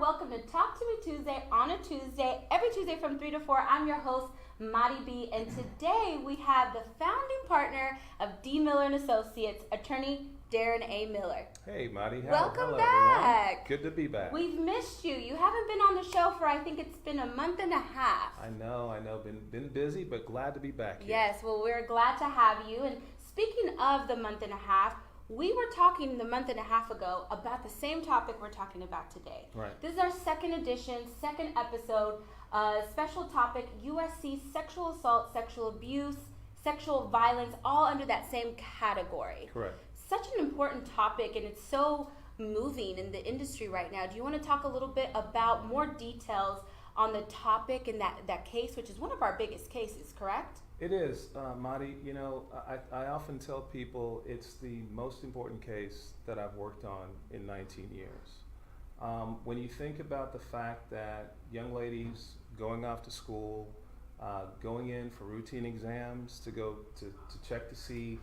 Welcome to Talk to Me Tuesday on a Tuesday, every Tuesday from 3 to 4. I'm your host, Madi B, and today we have the founding partner of D. Miller and Associates, Attorney Darren A. Miller. Hey, Madi. Welcome hello, back. Everyone. Good to be back. We've missed you. You haven't been on the show for, I think it's been a month and a half. I know. Been busy, but glad to be back here. Yes, well, we're glad to have you. And speaking of the month and a half, we were talking the month and a half ago about the same topic we're talking about today. Right. This is our second edition, second episode, special topic, USC sexual assault, sexual abuse, sexual violence, all under that same category. Correct. Such an important topic, and it's so moving in the industry right now. Do you want to talk a little bit about more details on the topic in that case, which is one of our biggest cases, correct? It is, Madi. You know, I often tell people it's the most important case that I've worked on in 19 years. When you think about the fact that young ladies going off to school, going in for routine exams to go to check to see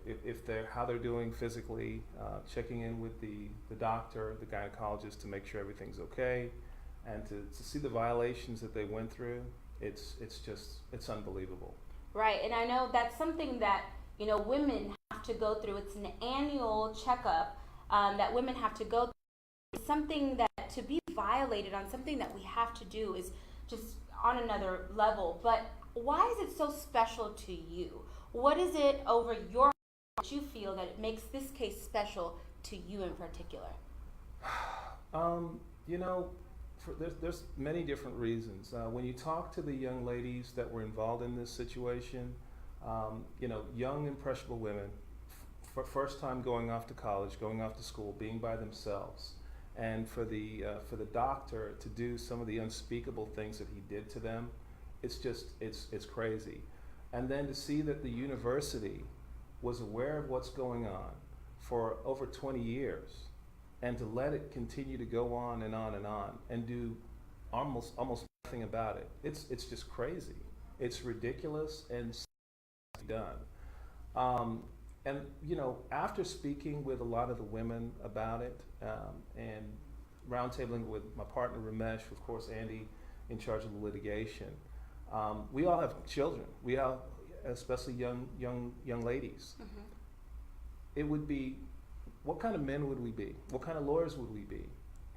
if how they're doing physically, checking in with the doctor, the gynecologist to make sure everything's okay, and to see the violations that they went through. It's unbelievable. Right, and I know that's something that, you know, women have to go through. It's an annual checkup that women have to go through. It's something that to be violated on, something that we have to do is just on another level. But why is it so special to you? What is it over your heart that you feel that it makes this case special to you in particular? You know, there's many different reasons. When you talk to the young ladies that were involved in this situation, you know, young impressionable women, first time going off to college, going off to school, being by themselves, and for the doctor to do some of the unspeakable things that he did to them, it's crazy. And then to see that the university was aware of what's going on for over 20 years, and to let it continue to go on and on and on and do almost nothing about it. It's just crazy. It's ridiculous and done. And you know, after speaking with a lot of the women about it, and roundtabling with my partner Ramesh, of course Andy in charge of the litigation, we all have children. We all, especially young ladies. Mm-hmm. It would be, what kind of men would we be? What kind of lawyers would we be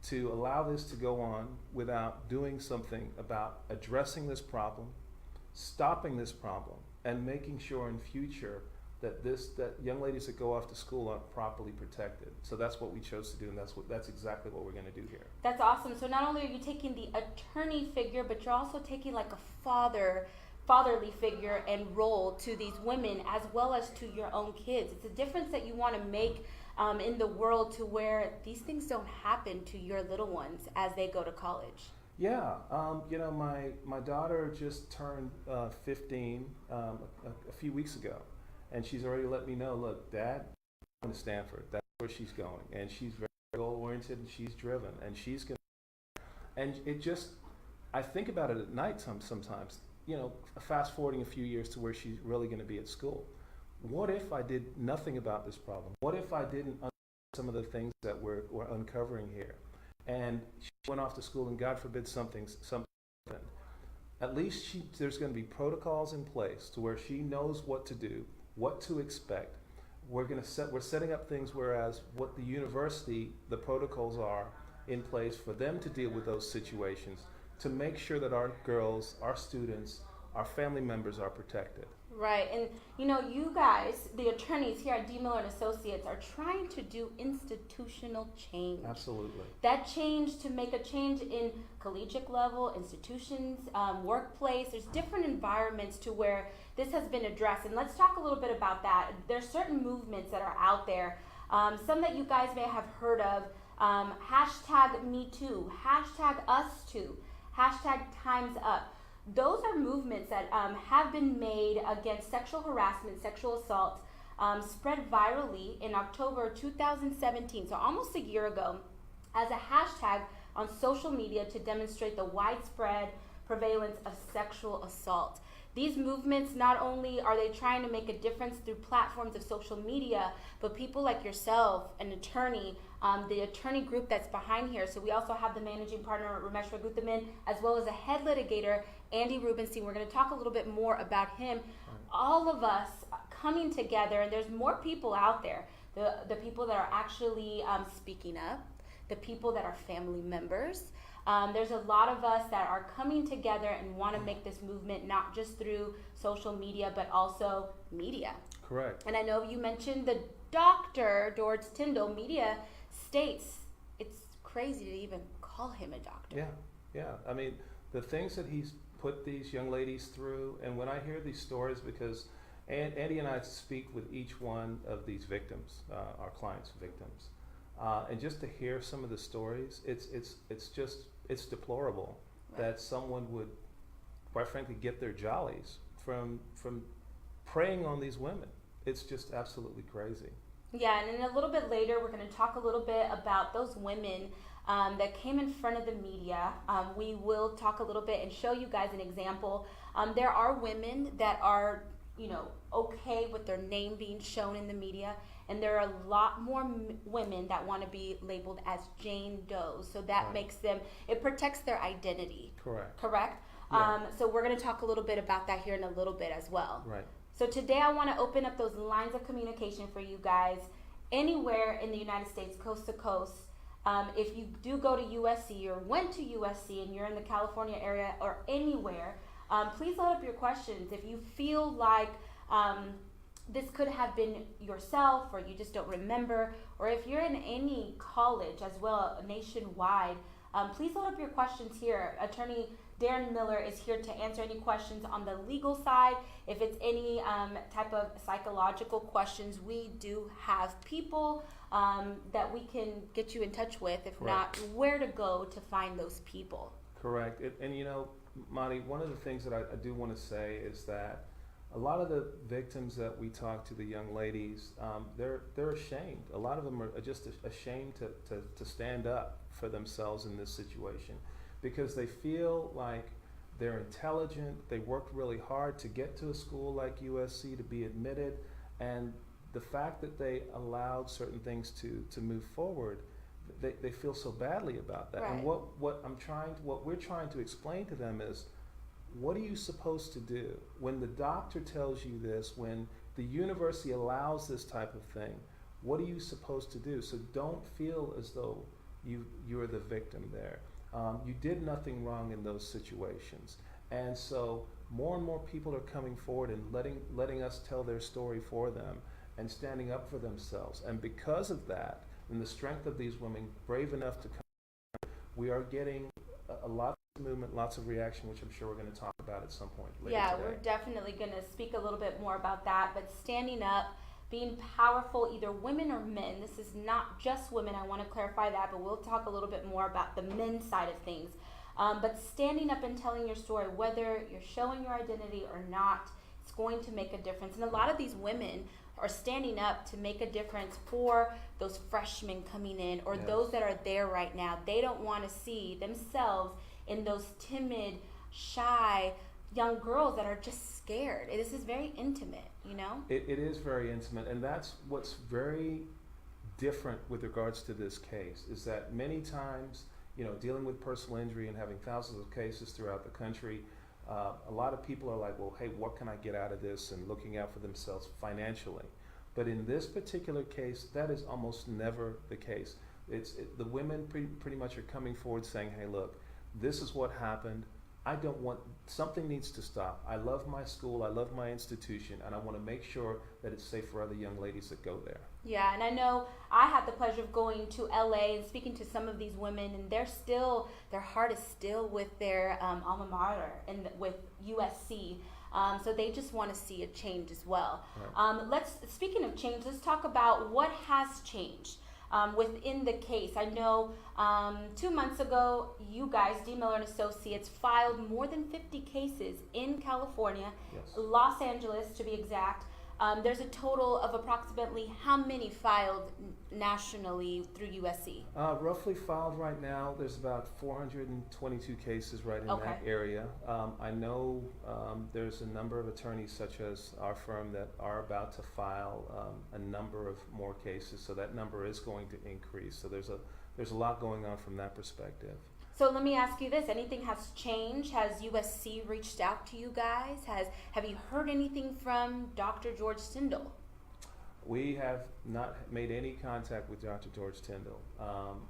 to allow this to go on without doing something about addressing this problem, stopping this problem, and making sure in future that young ladies that go off to school are properly protected. So that's what we chose to do, and that's exactly what we're going to do here. That's awesome. So not only are you taking the attorney figure, but you're also taking like a fatherly figure and role to these women as well as to your own kids. It's a difference that you want to make in the world to where these things don't happen to your little ones as they go to college. Yeah, you know, my daughter just turned 15 a few weeks ago, and she's already let me know, look, Dad, I'm going to Stanford. That's where she's going, and she's very goal-oriented, and she's driven, and she's going to, and it just, I think about it at night sometimes, you know, fast-forwarding a few years to where she's really going to be at school. What if I did nothing about this problem? What if I didn't understand some of the things that we're uncovering here? And she went off to school, and God forbid something happened. At least there's going to be protocols in place to where she knows what to do, what to expect. We're setting up things whereas what the university, the protocols are in place for them to deal with those situations to make sure that our girls, our students, our family members are protected. Right, and you know, you guys, the attorneys here at D. Miller and Associates, are trying to do institutional change. Absolutely. That change, to make a change in collegiate level, institutions, workplace, there's different environments to where this has been addressed. And let's talk a little bit about that. There's certain movements that are out there, some that you guys may have heard of, hashtag #MeToo, hashtag #US2, hashtag Time's Up. Those are movements that have been made against sexual harassment, sexual assault, spread virally in October 2017, so almost a year ago, as a hashtag on social media to demonstrate the widespread prevalence of sexual assault. These movements, not only are they trying to make a difference through platforms of social media, but people like yourself, an attorney, the attorney group that's behind here. So we also have the managing partner, Rameshwar Guthaman, as well as a head litigator, Andy Rubenstein. We're going to talk a little bit more about him. All of us coming together, and there's more people out there. The people that are actually speaking up, the people that are family members. There's a lot of us that are coming together and want to make this movement not just through social media, but also media. Correct. And I know you mentioned the Dr. George Tyndall. Media states it's crazy to even call him a doctor. Yeah. I mean, the things that he's put these young ladies through, and when I hear these stories, because Andy and I speak with each one of these victims, our clients' victims, and just to hear some of the stories, it's deplorable that someone would, quite frankly, get their jollies from preying on these women. It's just absolutely crazy. Yeah, and then a little bit later, we're going to talk a little bit about those women that came in front of the media. We will talk a little bit and show you guys an example. There are women that are, okay with their name being shown in the media, and there are a lot more women that want to be labeled as Jane Does. So that makes them, it protects their identity. Correct? Yeah. So we're going to talk a little bit about that here in a little bit as well. Right. So today I want to open up those lines of communication for you guys anywhere in the United States, coast to coast. If you do go to USC or went to USC and you're in the California area or anywhere, please load up your questions. If you feel like this could have been yourself or you just don't remember, or if you're in any college as well, nationwide, please load up your questions here. Attorney Darren Miller is here to answer any questions on the legal side. If it's any type of psychological questions, we do have people that we can get you in touch with. If not, where to go to find those people. Correct. And Monty, one of the things that I do want to say is that a lot of the victims that we talk to, the young ladies, they're ashamed. A lot of them are just ashamed to stand up for themselves in this situation, because they feel like they're intelligent, they worked really hard to get to a school like USC to be admitted, and the fact that they allowed certain things to move forward, they feel so badly about that. And what we're trying to explain to them is, what are you supposed to do when the doctor tells you this, when the university allows this type of thing? What are you supposed to do? So don't feel as though you're the victim there. You did nothing wrong in those situations. And so more and more people are coming forward and letting us tell their story for them and standing up for themselves. And because of that, and the strength of these women brave enough to come, we are getting a lot of movement, lots of reaction, which I'm sure we're going to talk about at some point later today. We're definitely going to speak a little bit more about that. But standing up, being powerful, either women or men. This is not just women. I want to clarify that, but we'll talk a little bit more about the men's side of things. But standing up and telling your story, whether you're showing your identity or not, it's going to make a difference. And a lot of these women are standing up to make a difference for those freshmen coming in, or those that are there right now. They don't want to see themselves in those timid, shy young girls that are just scared. This is very intimate, It is very intimate, and that's what's very different with regards to this case, is that many times, dealing with personal injury and having thousands of cases throughout the country, a lot of people are like, well, hey, what can I get out of this, and looking out for themselves financially. But in this particular case, that is almost never the case. The women pretty much are coming forward saying, hey, look, this is what happened. Something needs to stop. I love my school, I love my institution, and I want to make sure that it's safe for other young ladies that go there. Yeah, and I know I had the pleasure of going to LA and speaking to some of these women, and their heart is still with their alma mater and with USC. So they just want to see a change as well. Right. Speaking of change, let's talk about what has changed within the case. I know 2 months ago, you guys, D. Miller and Associates, filed more than 50 cases in California, Los Angeles to be exact, There's a total of approximately how many filed nationally through USC? Roughly filed right now, there's about 422 cases right in that area. I know there's a number of attorneys such as our firm that are about to file a number of more cases, so that number is going to increase. So there's a lot going on from that perspective. So let me ask you this, anything has changed? Has USC reached out to you guys? Have you heard anything from Dr. George Tyndall? We have not made any contact with Dr. George Tyndall.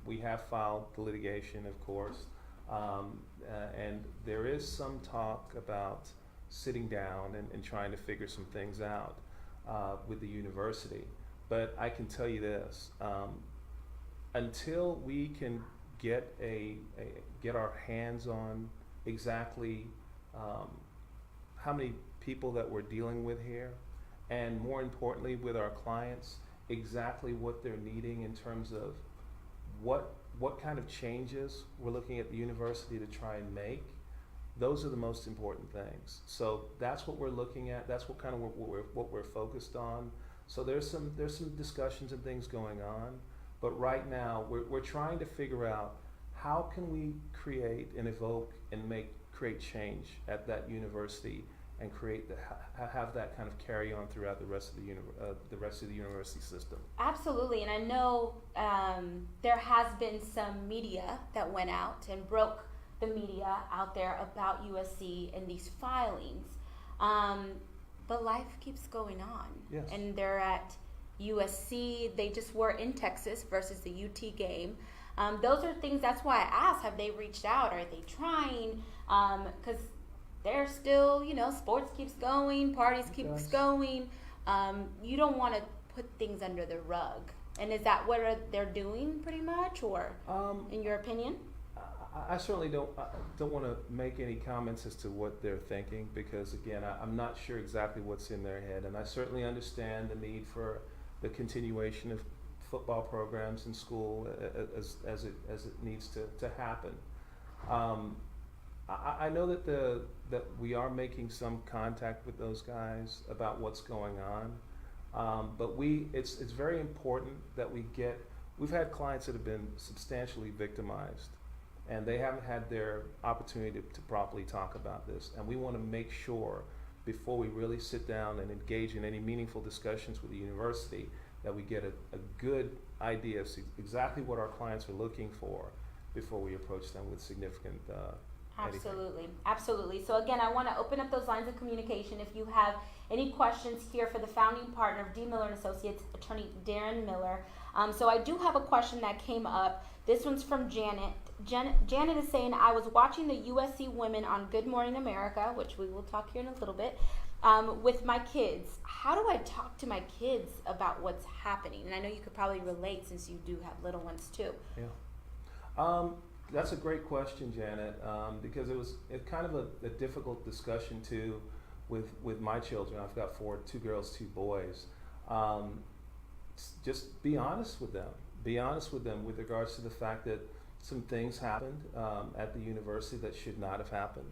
We have filed the litigation, of course, and there is some talk about sitting down and trying to figure some things out with the university. But I can tell you this, until we can get our hands on exactly how many people that we're dealing with here, and more importantly with our clients, exactly what they're needing in terms of what kind of changes we're looking at the university to try and make. Those are the most important things. So that's what we're looking at. That's what kind of what we're focused on. So there's some discussions and things going on. But right now, we're trying to figure out how can we create and evoke and create change at that university and have that kind of carry on throughout the rest of the university system. Absolutely, and I know there has been some media that went out and broke the media out there about USC and these filings, but life keeps going on. Yes. And they're at USC, they just were in Texas versus the UT game. Those are things, that's why I asked, have they reached out? Are they trying? Because they're still, sports keeps going, parties keeps going. You don't want to put things under the rug. And is that what they're doing pretty much, or in your opinion? I certainly don't want to make any comments as to what they're thinking, because again, I'm not sure exactly what's in their head, and I certainly understand the need for the continuation of football programs in school as it needs to happen. I know that we are making some contact with those guys about what's going on, but it's very important that we've had clients that have been substantially victimized, and they haven't had their opportunity to properly talk about this, and we want to make sure before we really sit down and engage in any meaningful discussions with the university that we get a good idea of exactly what our clients are looking for before we approach them with significant Absolutely, absolutely. So again, I want to open up those lines of communication. If you have any questions here for the founding partner of D. Miller & Associates, Attorney Darren Miller. So I do have a question that came up. This one's from Janet. Janet is saying, I was watching the USC women on Good Morning America, which we will talk here in a little bit, with my kids. How do I talk to my kids about what's happening? And I know you could probably relate since you do have little ones too. Yeah. That's a great question, Janet, because it's kind of a difficult discussion too with my children. I've got two girls, 2 boys. Just be honest with them. Be honest with them with regards to the fact that some things happened at the university that should not have happened,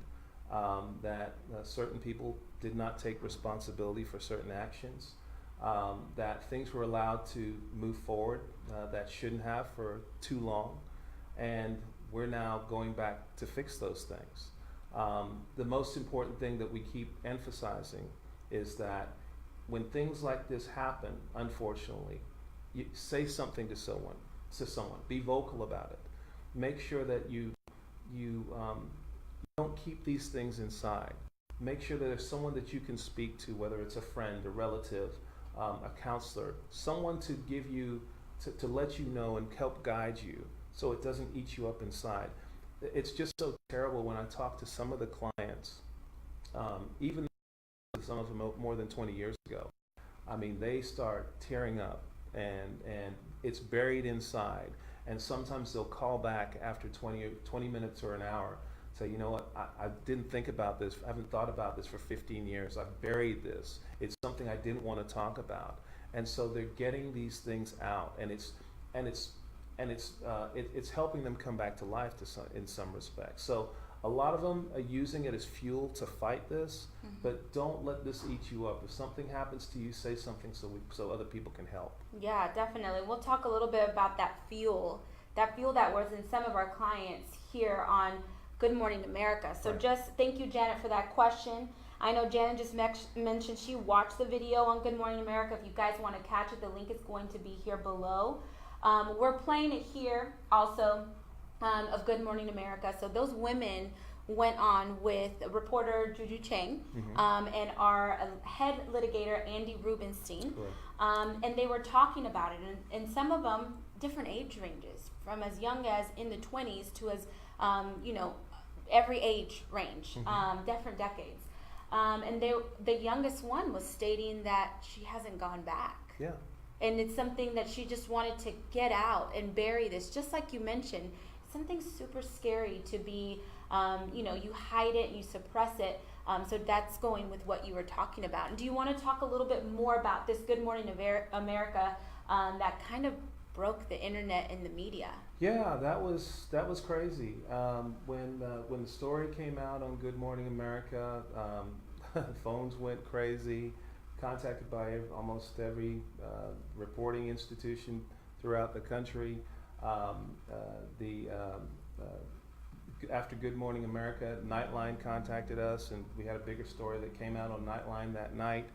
that certain people did not take responsibility for certain actions, that things were allowed to move forward that shouldn't have for too long, and we're now going back to fix those things. The most important thing that we keep emphasizing is that when things like this happen, unfortunately, you say something to someone. Be vocal about it. Make sure that you don't keep these things inside. Make sure that there's someone that you can speak to, whether it's a friend, a relative, a counselor, someone to give you, to let you know and help guide you so it doesn't eat you up inside. It's just so terrible when I talk to some of the clients, even some of them more than 20 years ago. I mean, they start tearing up and it's buried inside. And sometimes they'll call back after 20 minutes or an hour, say, you know what, I didn't think about this. I haven't thought about this for 15 years. I've buried this. It's something I didn't want to talk about. And so they're getting these things out, and it's helping them come back to life in some respects. So A lot of them are using it as fuel to fight this, but don't let this eat you up. If something happens to you, say something so other people can help. Yeah, definitely. We'll talk a little bit about that fuel that was in some of our clients here on Good Morning America. So just thank you, Janet, for that question. I know Janet just mentioned she watched the video on Good Morning America. If you guys want to catch it, the link is going to be here below. We're playing it here also of Good Morning America. So those women went on with reporter Juju Chang and our head litigator Andy Rubenstein, and they were talking about it, and some of them different age ranges, from as young as in the 20s to as every age range, different decades, and the youngest one was stating that she hasn't gone back. Yeah. And it's something that she just wanted to get out and bury this, just like you mentioned. Something super scary to be, you hide it, you suppress it. So that's going with what you were talking about. And do you want to talk a little bit more about this Good Morning America that kind of broke the internet and the media? Yeah, that was crazy. When the story came out on Good Morning America, phones went crazy. Contacted by almost every reporting institution throughout the country. After Good Morning America, Nightline contacted us, and we had a bigger story that came out on Nightline that night.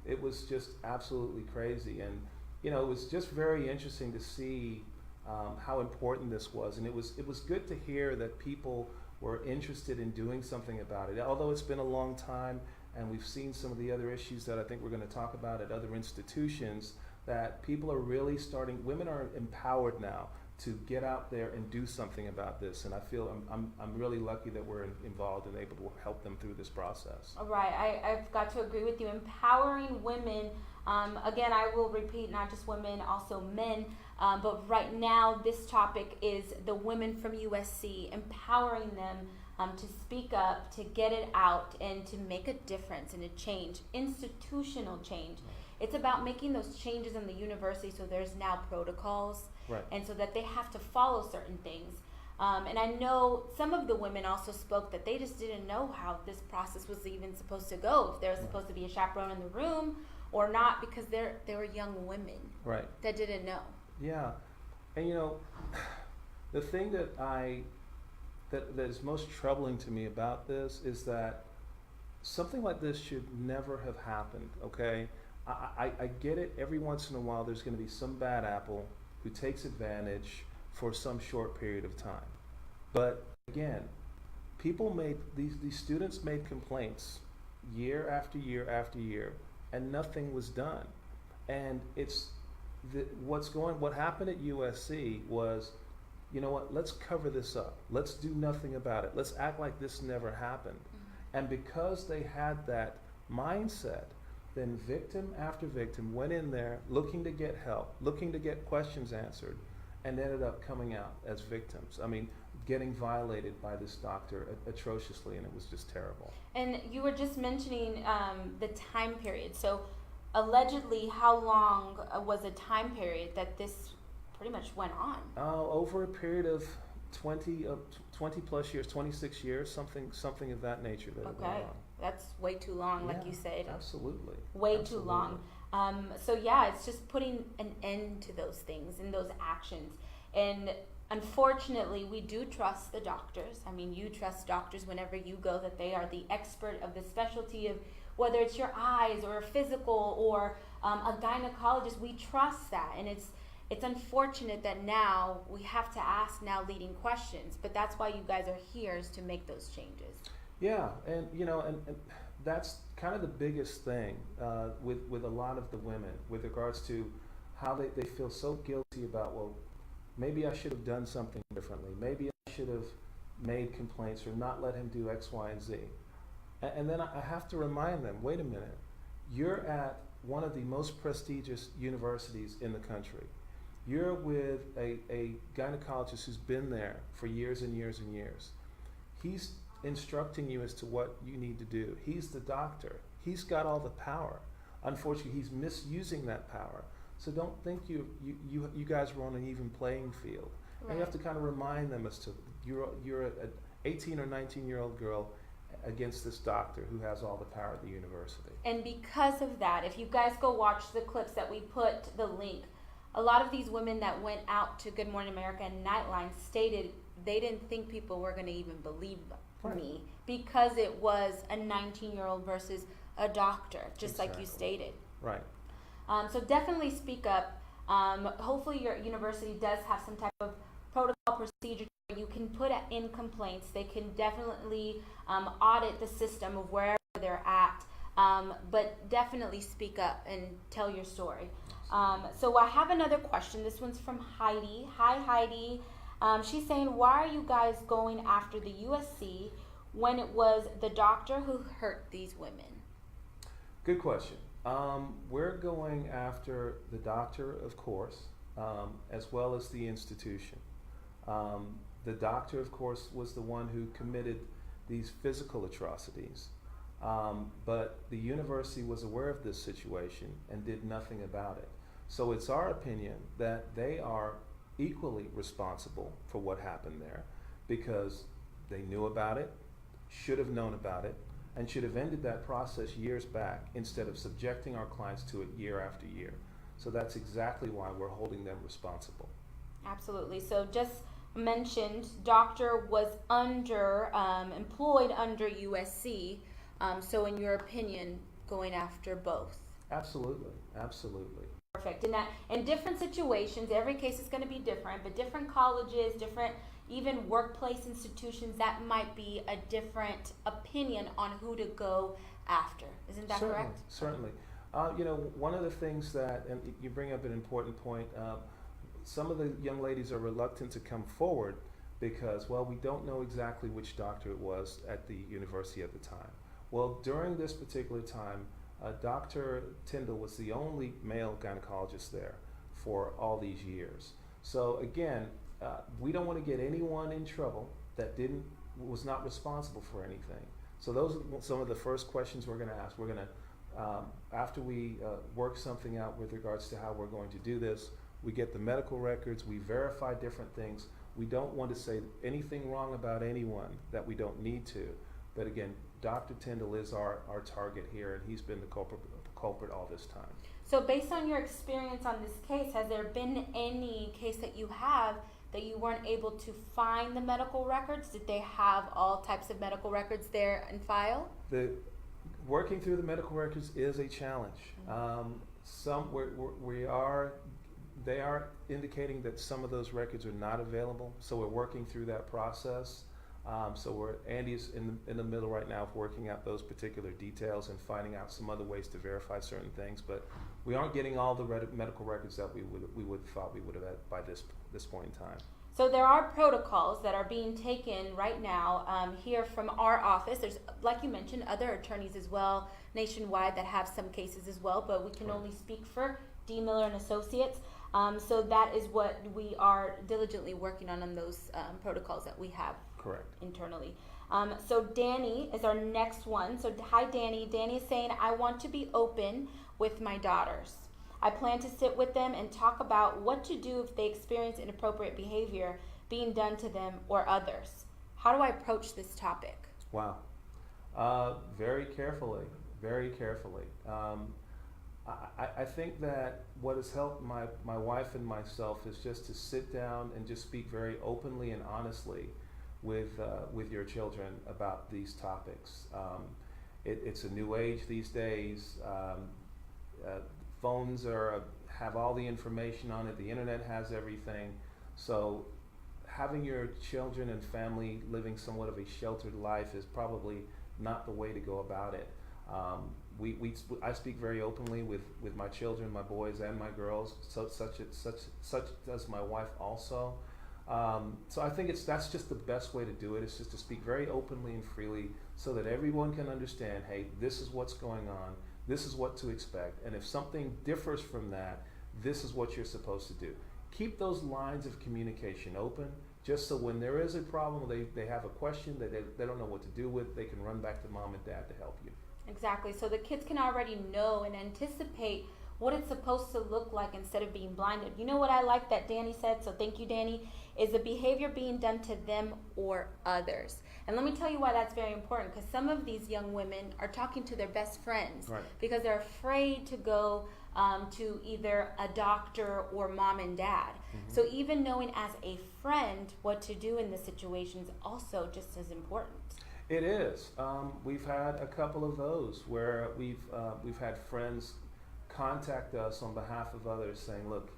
It was just absolutely crazy, and it was just very interesting to see how important this was, and it was good to hear that people were interested in doing something about it. Although it's been a long time, and we've seen some of the other issues that I think we're going to talk about at other institutions, that people are really women are empowered now to get out there and do something about this, and I feel I'm really lucky that we're involved and able to help them through this process. All right, I've got to agree with you. Empowering women, again, I will repeat, not just women, also men, but right now this topic is the women from USC, empowering them to speak up, to get it out, and to make a difference and a change, institutional change. It's about making those changes in the university so there's now protocols, and so that they have to follow certain things. And I know some of the women also spoke that they just didn't know how this process was even supposed to go, if there was supposed to be a chaperone in the room or not, because they were young women that didn't know. Yeah, and the thing that is most troubling to me about this is that something like this should never have happened, okay? I get it, every once in a while there's going to be some bad apple who takes advantage for some short period of time. But again, these students made complaints year after year after year, and nothing was done. And what happened at USC was, you know what, let's cover this up. Let's do nothing about it. Let's act like this never happened. And because they had that mindset, then victim after victim went in there looking to get help, looking to get questions answered, and ended up coming out as victims. I mean, getting violated by this doctor atrociously, and it was just terrible. And you were just mentioning the time period. So allegedly, how long was the time period that this pretty much went on? Over a period of 20 plus years, 26 years, something of that nature that it went on. That's way too long, like you said. Absolutely. Too long. So yeah, it's just putting an end to those things and those actions. And unfortunately, we do trust the doctors. I mean, you trust doctors whenever you go, that they are the expert of the specialty of whether it's your eyes or a physical or a gynecologist. We trust that, and it's unfortunate that now we have to ask leading questions, but that's why you guys are here, is to make those changes. Yeah, and and that's kind of the biggest thing with a lot of the women, with regards to how they feel so guilty about, well, maybe I should have done something differently. Maybe I should have made complaints or not let him do X, Y, and Z. And then I have to remind them, wait a minute, you're at one of the most prestigious universities in the country. You're with a gynecologist who's been there for years and years and years. He's instructing you as to what you need to do. He's the doctor. He's got all the power. Unfortunately, he's misusing that power. So don't think you guys were on an even playing field. And you have to kind of remind them as to you're 18 or 19-year-old girl against this doctor who has all the power at the university. And because of that, if you guys go watch the clips that we put the link, a lot of these women that went out to Good Morning America and Nightline stated they didn't think people were going to even believe me because it was a 19-year-old versus a doctor, just like you stated. Right. So definitely speak up. Hopefully your university does have some type of protocol procedure where you can put in complaints. They can definitely audit the system of wherever they're at, but definitely speak up and tell your story. So I have another question. This one's from Heidi. Hi, Heidi. She's saying, why are you guys going after the USC when it was the doctor who hurt these women? Good question. We're going after the doctor, of course, as well as the institution. The doctor, of course, was the one who committed these physical atrocities, but the university was aware of this situation and did nothing about it. So it's our opinion that they are equally responsible for what happened there because they knew about it, should have known about it, and should have ended that process years back instead of subjecting our clients to it year after year. So that's exactly why we're holding them responsible. Absolutely. So just mentioned, doctor was employed under USC. So in your opinion, going after both? Absolutely. Absolutely. Perfect. In different situations, every case is going to be different, but different colleges, different even workplace institutions, that might be a different opinion on who to go after. Isn't that correct? Certainly. One of the things that, and you bring up an important point, some of the young ladies are reluctant to come forward because, well, we don't know exactly which doctor it was at the university at the time. Well, during this particular time, Dr. Tyndall was the only male gynecologist there for all these years. So again, we don't want to get anyone in trouble that was not responsible for anything. So those are some of the first questions we're going to ask. We're going to, after we work something out with regards to how we're going to do this, we get the medical records, we verify different things. We don't want to say anything wrong about anyone that we don't need to. But again, Dr. Tyndall is our target here, and he's been the culprit all this time. So based on your experience on this case, has there been any case that you have that you weren't able to find the medical records? Did they have all types of medical records there in file? Working through the medical records is a challenge. They are indicating that some of those records are not available, so we're working through that process. Andy's in the middle right now of working out those particular details and finding out some other ways to verify certain things, but we aren't getting all the medical records that we would have thought we would have had by this point in time. So there are protocols that are being taken right now here from our office. There's, like you mentioned, other attorneys as well nationwide that have some cases as well, but we can only speak for D. Miller and Associates. So that is what we are diligently working on those protocols that we have. Correct. Internally. So Danny is our next one. So hi Danny. Danny is saying, I want to be open with my daughters. I plan to sit with them and talk about what to do if they experience inappropriate behavior being done to them or others. How do I approach this topic? Wow. Very carefully, very carefully. I think that what has helped my wife and myself is just to sit down and just speak very openly and honestly with your children about these topics. It's a new age these days. Phones have all the information on it. The internet has everything. So having your children and family living somewhat of a sheltered life is probably not the way to go about it. I speak very openly with my children, my boys and my girls. Such does my wife also. So I think that's just the best way to do it. It's just to speak very openly and freely so that everyone can understand, hey, this is what's going on, this is what to expect, and if something differs from that, this is what you're supposed to do. Keep those lines of communication open, just so when there is a problem, they have a question that they don't know what to do with, they can run back to mom and dad to help you. Exactly. So the kids can already know and anticipate what it's supposed to look like instead of being blinded. You know what I like that Danny said, so thank you, Danny, is the behavior being done to them or others? And let me tell you why that's very important, because some of these young women are talking to their best friends because they're afraid to go to either a doctor or mom and dad. So even knowing as a friend what to do in this situation is also just as important. It is. We've had a couple of those where we've had friends contact us on behalf of others saying, look,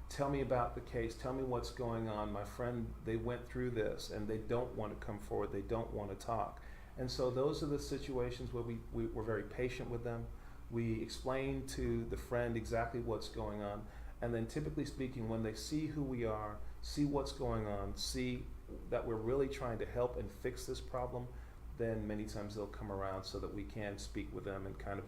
tell me about the case, tell me what's going on. My friend, they went through this and they don't want to come forward, they don't want to talk. And so those are the situations where we're very patient with them. We explain to the friend exactly what's going on. And then typically speaking, when they see who we are, see what's going on, see that we're really trying to help and fix this problem, then many times they'll come around so that we can speak with them and kind of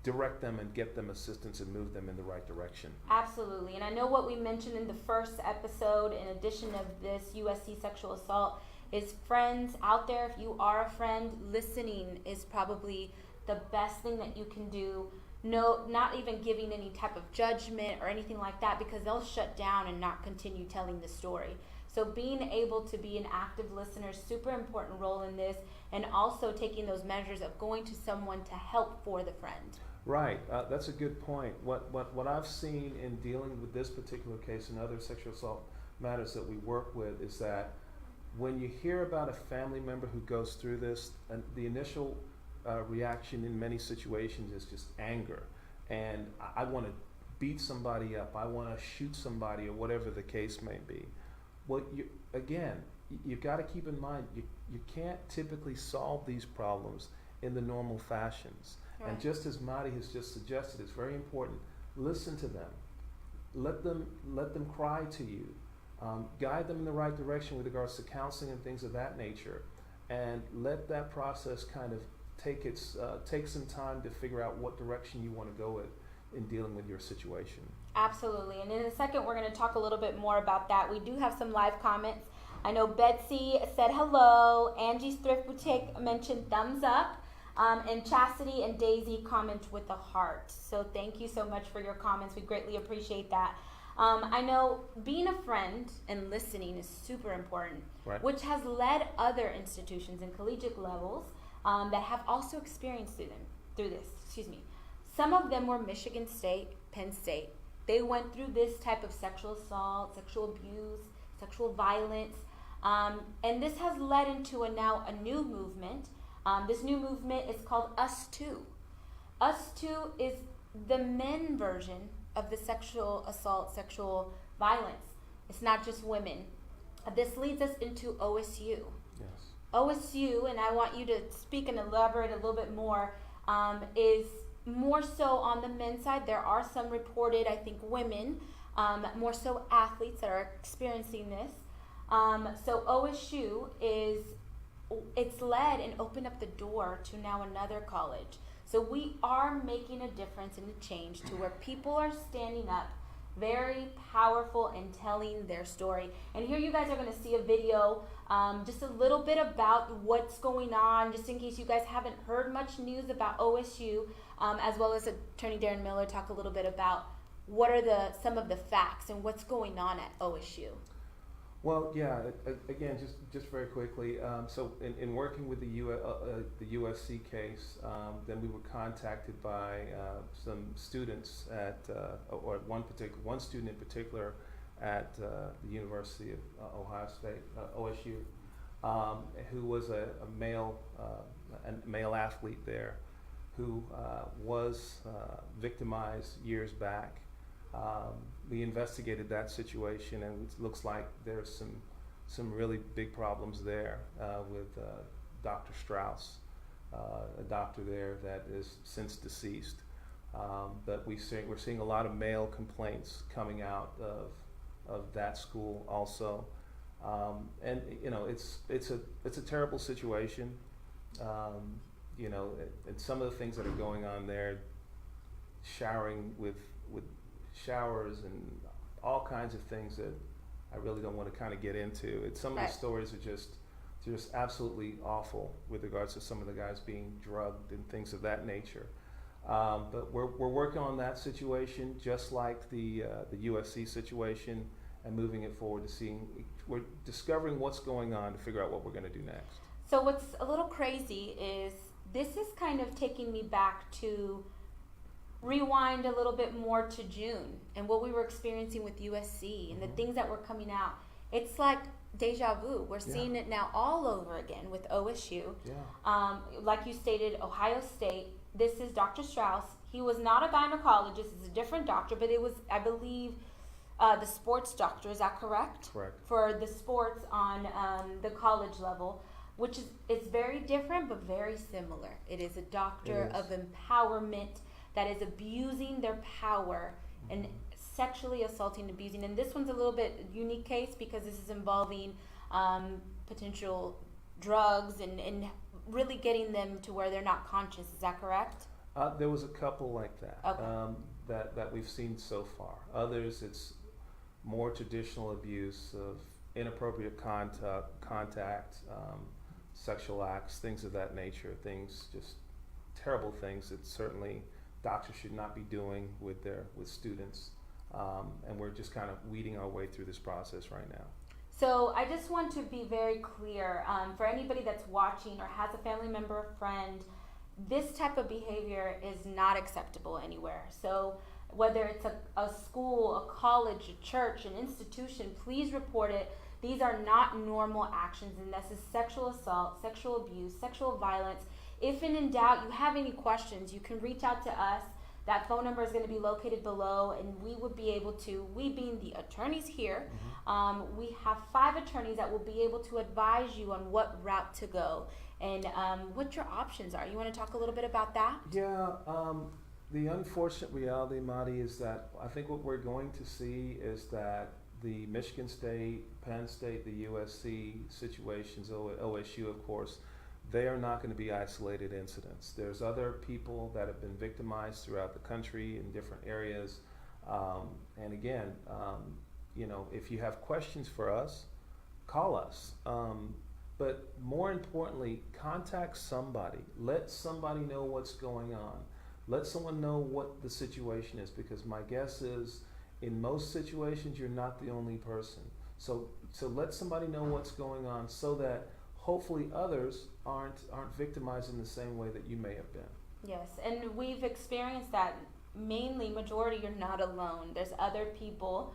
direct them and get them assistance and move them in the right direction. Absolutely. And I know what we mentioned in the first episode, in addition of this USC sexual assault, is friends out there. If you are a friend, listening is probably the best thing that you can do. No, not even giving any type of judgment or anything like that, because they'll shut down and not continue telling the story. So being able to be an active listener is super important role in this, and also taking those measures of going to someone to help for the friend. Right, that's a good point. What I've seen in dealing with this particular case and other sexual assault matters that we work with is that when you hear about a family member who goes through this, and the initial reaction in many situations is just anger, and I want to beat somebody up, I want to shoot somebody, or whatever the case may be. Well, you've got to keep in mind, you can't typically solve these problems in the normal fashions. Right. And just as Marty has just suggested, it's very important, listen to them. Let them cry to you. Guide them in the right direction with regards to counseling and things of that nature. And let that process kind of take some time to figure out what direction you want to go with in dealing with your situation. Absolutely. And in a second, we're going to talk a little bit more about that. We do have some live comments. I know Betsy said hello. Angie's Thrift Boutique mentioned thumbs up. And Chastity and Daisy comment with a heart. So thank you so much for your comments. We greatly appreciate that. I know being a friend and listening is super important, right, which has led other institutions in collegiate levels that have also experienced through this. Some of them were Michigan State, Penn State. They went through this type of sexual assault, sexual abuse, sexual violence, and this has led into now a new movement. This new movement is called Us Too. Us Too is the men version of the sexual assault, sexual violence. It's not just women. This leads us into OSU. Yes. OSU, and I want you to speak and elaborate a little bit more, is more so on the men's side. There are some reported, I think, women, more so athletes that are experiencing this. So OSU it's led and opened up the door to now another college. So we are making a difference and a change to where people are standing up, very powerful, and telling their story. And here you guys are going to see a video, just a little bit about what's going on, just in case you guys haven't heard much news about OSU, as well as Attorney Darren Miller talk a little bit about what are some of the facts and what's going on at OSU. Well, yeah. Again, just very quickly. So, in working with the USC case, then we were contacted by some students or one student in particular at the University of Ohio State, OSU, who was a male athlete there, who was victimized years back. We investigated that situation, and it looks like there's some really big problems there with Dr. Strauss, a doctor there that is since deceased. But we're seeing a lot of male complaints coming out of that school also, and it's a terrible situation. And some of the things that are going on there, showering with showers and all kinds of things that I really don't want to kind of get into. Some of the stories are just absolutely awful with regards to some of the guys being drugged and things of that nature. But we're working on that situation, just like the USC situation, and moving it forward we're discovering what's going on to figure out what we're going to do next. So what's a little crazy is this is kind of taking me back to rewind a little bit more to June and what we were experiencing with USC and the things that were coming out. It's like deja vu. We're seeing it now all over again with OSU. Yeah. Like you stated, Ohio State. This is Dr. Strauss. He was not a gynecologist. It's a different doctor, but it was, I believe, the sports doctor. Is that correct? Correct. For the sports on the college level, which is it's very different but very similar. It is a doctor of empowerment that is abusing their power and sexually assaulting, abusing. And this one's a little bit unique case because this is involving potential drugs and really getting them to where they're not conscious. Is that correct? There was a couple like that, Okay. that we've seen so far. Others, it's more traditional abuse of inappropriate contact, sexual acts, things of that nature, just terrible things that certainly doctors should not be doing with students. And we're just kind of weeding our way through this process right now. So I just want to be very clear for anybody that's watching or has a family member or friend, this type of behavior is not acceptable anywhere. So whether it's a school, a college, a church, an institution, please report it. These are not normal actions, and this is sexual assault, sexual abuse, sexual violence. If in doubt you have any questions, you can reach out to us. That phone number is going to be located below, and we would be able to, we being the attorneys here, we have 5 attorneys that will be able to advise you on what route to go and what your options are. You want to talk a little bit about that? Yeah, the unfortunate reality, Madi, is that I think what we're going to see is that the Michigan State, Penn State, the USC situations, OSU, of course, they are not going to be isolated incidents. There's other people that have been victimized throughout the country in different areas. And again, if you have questions for us, call us. But more importantly, contact somebody. Let somebody know what's going on. Let someone know what the situation is, because my guess is in most situations you're not the only person. So let somebody know what's going on so that hopefully others aren't victimized in the same way that you may have been. Yes, and we've experienced that majority, you're not alone. There's other people.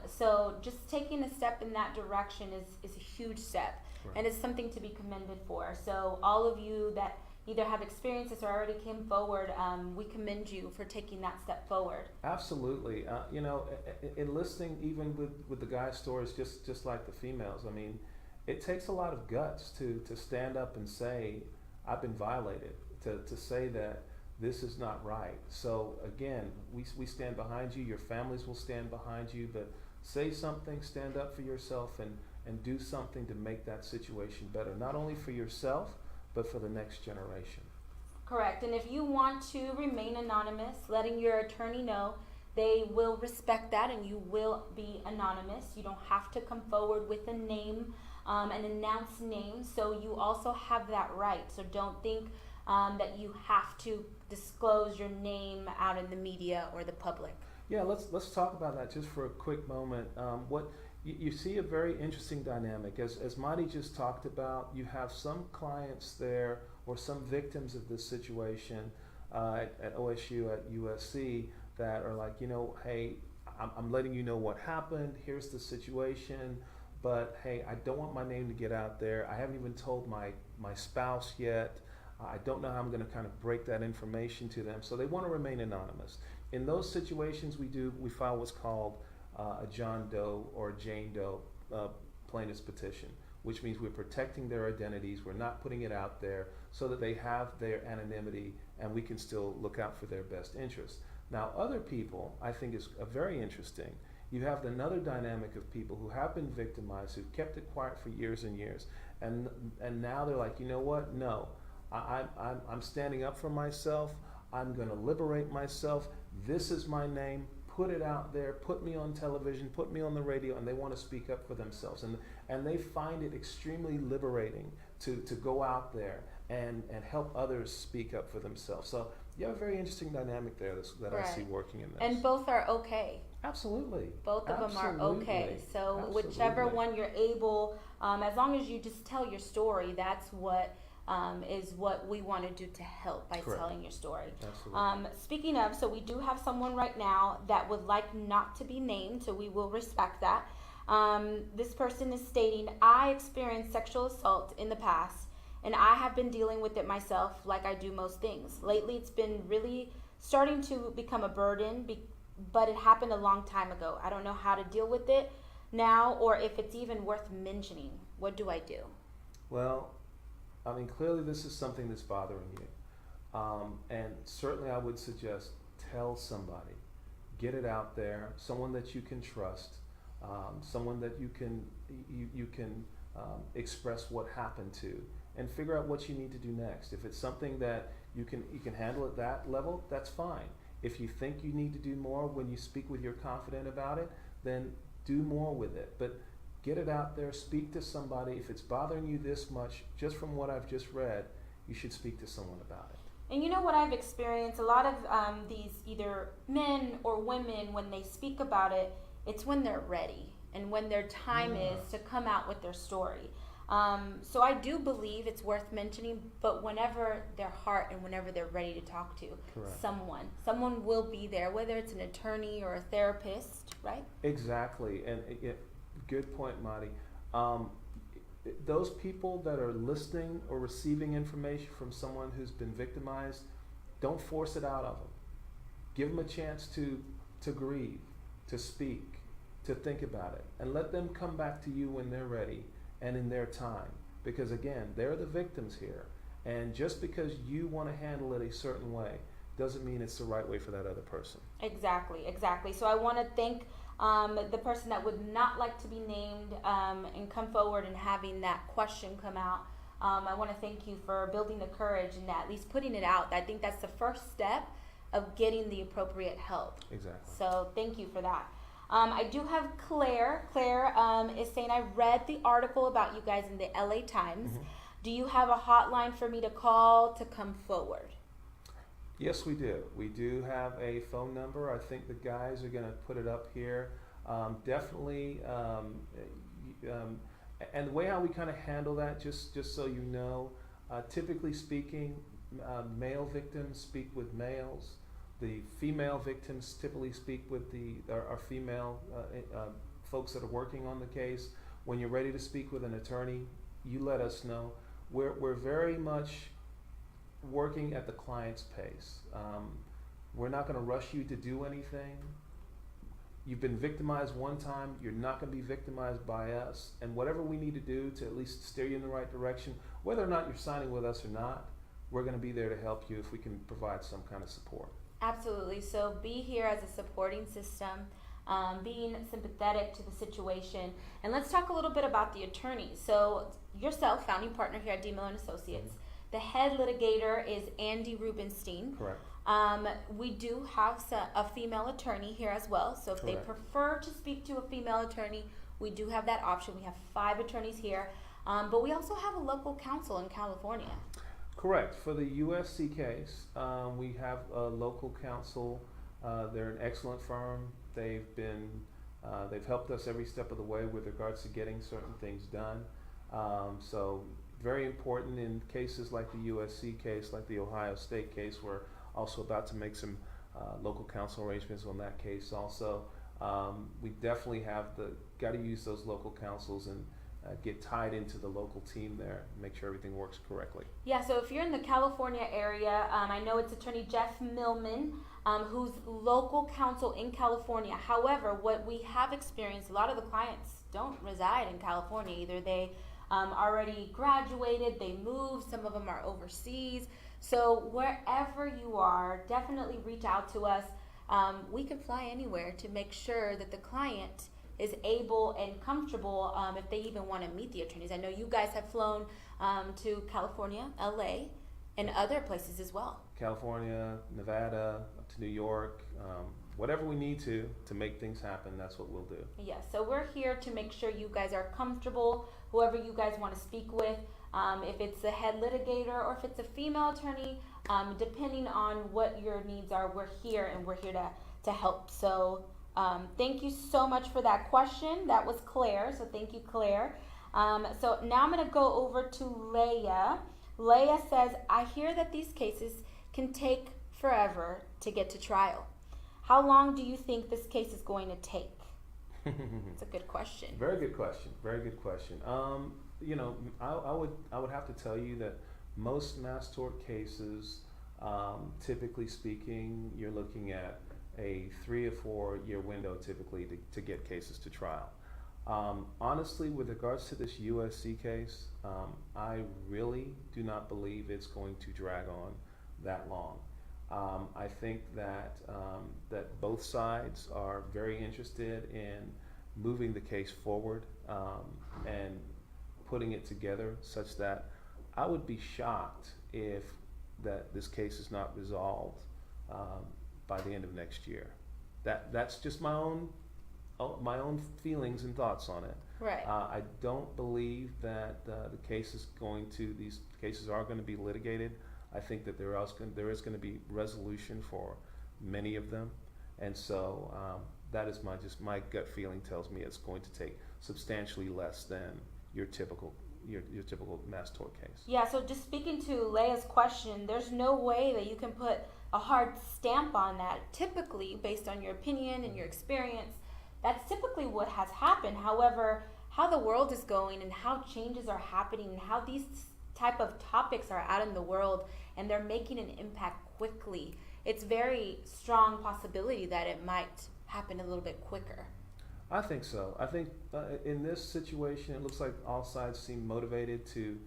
So just taking a step in that direction is a huge step. Right. And it's something to be commended for. So all of you that either have experienced this or already came forward, we commend you for taking that step forward. Absolutely. In listening even with the guys' stories, just like the females, I mean, it takes a lot of guts to stand up and say, I've been violated, to say that this is not right. So again, we stand behind you, your families will stand behind you, but say something, stand up for yourself, and do something to make that situation better, not only for yourself, but for the next generation. Correct. And if you want to remain anonymous, letting your attorney know, they will respect that and you will be anonymous. You don't have to come forward with a name, an announced name, so you also have that right. So don't think that you have to disclose your name out in the media or the public. Yeah, let's talk about that just for a quick moment. What you see a very interesting dynamic. As Madi just talked about, you have some clients there or some victims of this situation at OSU, at USC, that are like, hey, I'm letting you know what happened, here's the situation, but hey, I don't want my name to get out there. I haven't even told my spouse yet. I don't know how I'm going to kind of break that information to them. So they want to remain anonymous. In those situations, we file what's called a John Doe or Jane Doe plaintiff's petition, which means we're protecting their identities. We're not putting it out there so that they have their anonymity and we can still look out for their best interests. Now, other people, I think, is very interesting. You have another dynamic of people who have been victimized, who've kept it quiet for years and years, and now they're like, you know what? No, I'm standing up for myself. I'm going to liberate myself. This is my name. Put it out there. Put me on television. Put me on the radio. And they want to speak up for themselves. And they find it extremely liberating to go out there and help others speak up for themselves. So you have a very interesting dynamic there that Right. I see working in this. And both are okay. Absolutely. Both of them are okay. Absolutely. So Absolutely. whichever one you're able, as long as you just tell your story, that's what is what we want to do to help by Correct. telling your story. Absolutely. Speaking of, so we do have someone right now that would like not to be named, so we will respect that. This person is stating, I experienced sexual assault in the past, and I have been dealing with it myself like I do most things. Lately, it's been really starting to become a burden, but it happened a long time ago. I don't know how to deal with it now or if it's even worth mentioning. What do I do? Well, I mean, clearly this is something that's bothering you. And certainly I would suggest tell somebody. Get it out there, someone that you can trust, someone that you can express what happened to, and figure out what you need to do next. If it's something that you can handle at that level, that's fine. If you think you need to do more when you speak with you're confident about it, then do more with it. But get it out there, speak to somebody. If it's bothering you this much, just from what I've just read, you should speak to someone about it. And you know what I've experienced? A lot of these either men or women, when they speak about it, it's when they're ready and when their time is to come out with their story. So I do believe it's worth mentioning, but whenever their heart and whenever they're ready to talk to Correct. someone will be there, whether it's an attorney or a therapist, right? Exactly, and good point, Marty. Those people that are listening or receiving information from someone who's been victimized, don't force it out of them. Give them a chance to grieve, to speak, to think about it, and let them come back to you when they're ready and in their time. Because again, they're the victims here. And just because you want to handle it a certain way doesn't mean it's the right way for that other person. Exactly. So I want to thank the person that would not like to be named and come forward and having that question come out. I want to thank you for building the courage and at least putting it out. I think that's the first step of getting the appropriate help. Exactly. So thank you for that. I do have Claire. Claire is saying, I read the article about you guys in the LA Times. Mm-hmm. Do you have a hotline for me to call to come forward? Yes, we do. We do have a phone number. I think the guys are going to put it up here. Definitely. And the way how we kind of handle that, just so you know, typically speaking, male victims speak with males. The female victims typically speak with our female folks that are working on the case. When you're ready to speak with an attorney, you let us know. We're very much working at the client's pace. We're not going to rush you to do anything. You've been victimized one time, you're not going to be victimized by us. And whatever we need to do to at least steer you in the right direction, whether or not you're signing with us or not, we're going to be there to help you if we can provide some kind of support. Absolutely. So be here as a supporting system, being sympathetic to the situation. And let's talk a little bit about the attorneys. So yourself, founding partner here at D. Miller & Associates. Mm-hmm. The head litigator is Andy Rubenstein. Correct. We do have a female attorney here as well. So if Correct. they prefer to speak to a female attorney, we do have that option. We have 5 attorneys here. But we also have a local counsel in California. Correct. For the USC case, we have a local counsel. They're an excellent firm. They've helped us every step of the way with regards to getting certain things done. So very important in cases like the USC case, like the Ohio State case. We're also about to make some local counsel arrangements on that case also. We definitely got to use those local counsels and get tied into the local team there, make sure everything works correctly. Yeah, so if you're in the California area, I know it's Attorney Jeff Millman, who's local counsel in California. However, what we have experienced, a lot of the clients don't reside in California. Either they already graduated, they moved, some of them are overseas. So wherever you are, definitely reach out to us. We can fly anywhere to make sure that the client is able and comfortable if they even want to meet the attorneys. I know you guys have flown to California, LA, and other places as well. California, Nevada, up to New York, whatever we need to make things happen, that's what we'll do. Yes, so we're here to make sure you guys are comfortable, whoever you guys want to speak with, if it's the head litigator or if it's a female attorney, depending on what your needs are, we're here and we're here to help. So Thank you so much for that question. That was Claire, so thank you, Claire. So now I'm going to go over to Leah. Leah says, I hear that these cases can take forever to get to trial. How long do you think this case is going to take? It's a good question. Very good question. Very good question. You know, I would have to tell you that most mass tort cases, typically speaking, you're looking at a 3 or 4 year window typically to get cases to trial. Honestly, with regards to this USC case, I really do not believe it's going to drag on that long. I think that that both sides are very interested in moving the case forward and putting it together such that I would be shocked if that this case is not resolved by the end of next year. That's just my own feelings and thoughts on it. Right. I don't believe that these cases are going to be litigated. I think that there is going to be resolution for many of them, and so that is my gut feeling tells me it's going to take substantially less than your typical mass tort case. Yeah, so just speaking to Leia's question, there's no way that you can put a hard stamp on that. Typically, based on your opinion and your experience, that's typically what has happened. However, how the world is going and how changes are happening and how these type of topics are out in the world and they're making an impact quickly, it's very strong possibility that it might happen a little bit quicker. I think so. I think in this situation, it looks like all sides seem motivated to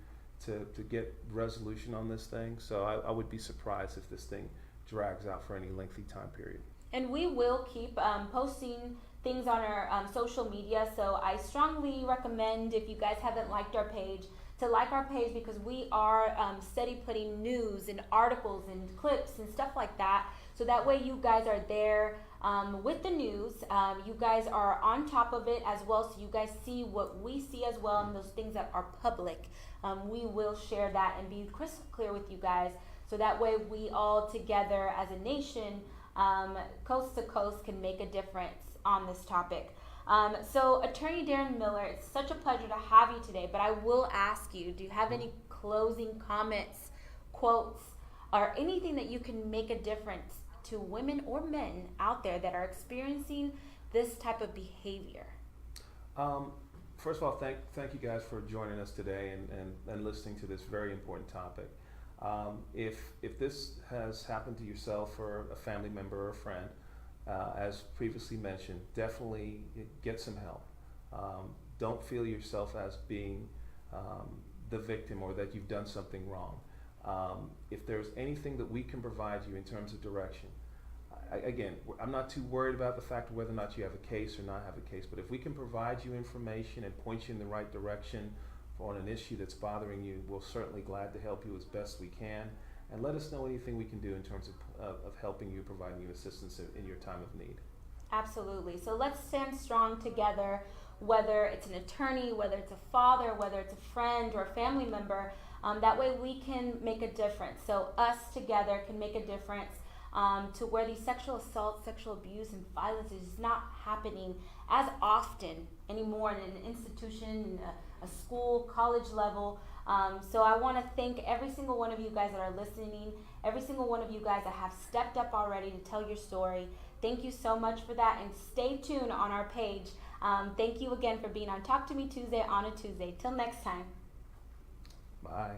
get resolution on this thing. So I would be surprised if this thing drags out for any lengthy time period. And we will keep posting things on our social media. So I strongly recommend, if you guys haven't liked our page, to like our page, because we are steady putting news and articles and clips and stuff like that. So that way you guys are there with the news. You guys are on top of it as well, so you guys see what we see as well, and those things that are public. We will share that and be crystal clear with you guys, so that way we all together as a nation, coast to coast, can make a difference on this topic. So Attorney Darren Miller, it's such a pleasure to have you today, but I will ask you, do you have any closing comments, quotes, or anything that you can make a difference to women or men out there that are experiencing this type of behavior? First of all, thank you guys for joining us today and listening to this very important topic. If this has happened to yourself or a family member or a friend, as previously mentioned, definitely get some help. Don't feel yourself as being the victim or that you've done something wrong. If there's anything that we can provide you in terms of direction, again, I'm not too worried about the fact of whether or not you have a case or not have a case, but if we can provide you information and point you in the right direction on an issue that's bothering you, we're certainly glad to help you as best we can. And let us know anything we can do in terms of helping you, providing you assistance in your time of need. Absolutely. So let's stand strong together, whether it's an attorney, whether it's a father, whether it's a friend or a family member. That way we can make a difference. So us together can make a difference to where these sexual assault, sexual abuse, and violence is not happening as often anymore in an institution, in a school, college level. So I want to thank every single one of you guys that are listening, every single one of you guys that have stepped up already to tell your story. Thank you so much for that, and stay tuned on our page. Thank you again for being on Talk to Me Tuesday on a Tuesday. Till next time. Bye.